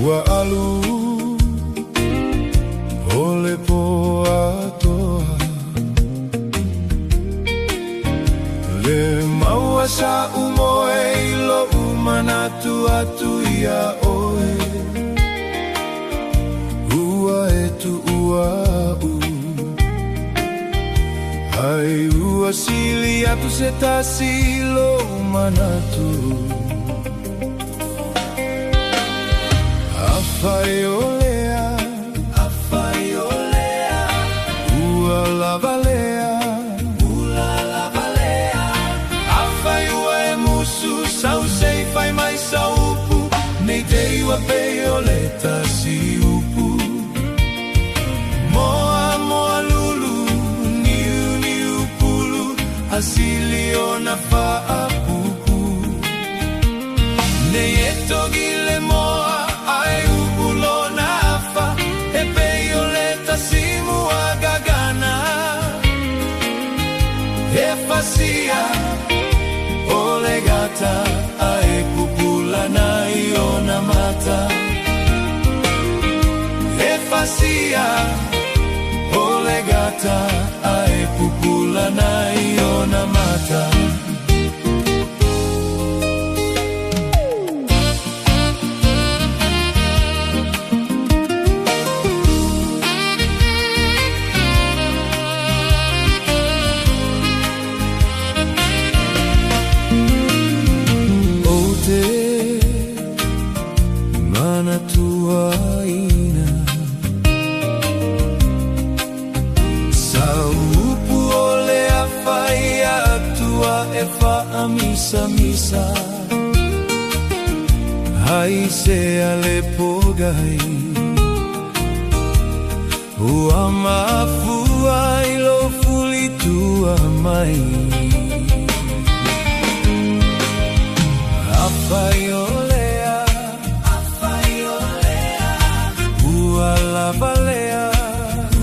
Ua alu ole poa toa le maua sa umoe ilo umanatu atu ia oe ua etu ua u ai ua sili atu setasi lo umanatu Afaiolea, afaiolea, ua lavalea, ula lavalea. Afaiua e musu, sau sei fai mai saupu, nei te iua peioleta si upu. Moa moa lulu, niu niu pulu, asili ona faapupu. Nei e togile moa Fasia ole gata ae pupula na iona mata fasia ole gata ae pupula na iona mata Mana tua ina saupu ole afai atua e fa amisa misa hai se ale pogai ua mafua ilo fuli tua mai afai lavalea,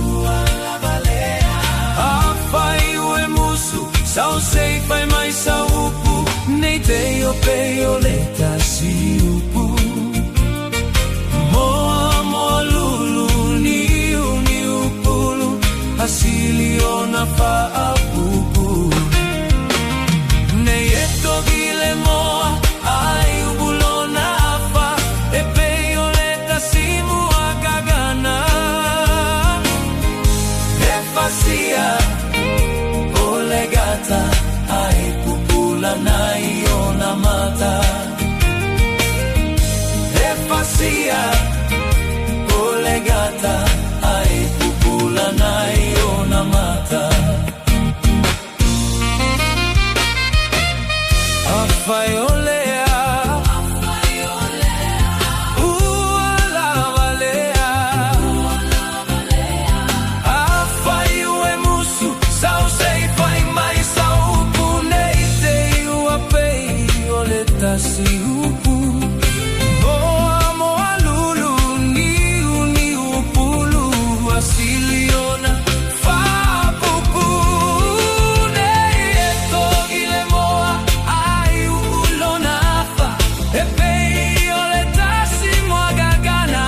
ua lavalea. Afai ue musu, sau sei fai mai saupu, nei te o peioleta si upu. Moa moa lulu, niu niu pulu, asili ona faapupu. Nei e togile moa, ai ubulona afa, e peioleta si Fasia ole gata ai pupula na iona mata fasia ole gata ai pupula na iona mata afai si upu moa moa lulu niu niu pulu asili ona fapupu nei eto ile moa ai ulona fa e pei ole tasi moa gagana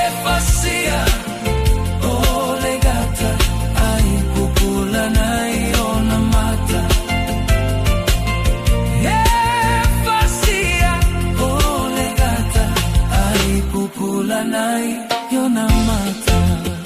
e fasia ole gata ai pupula nai ona mata Pupula nai iona mata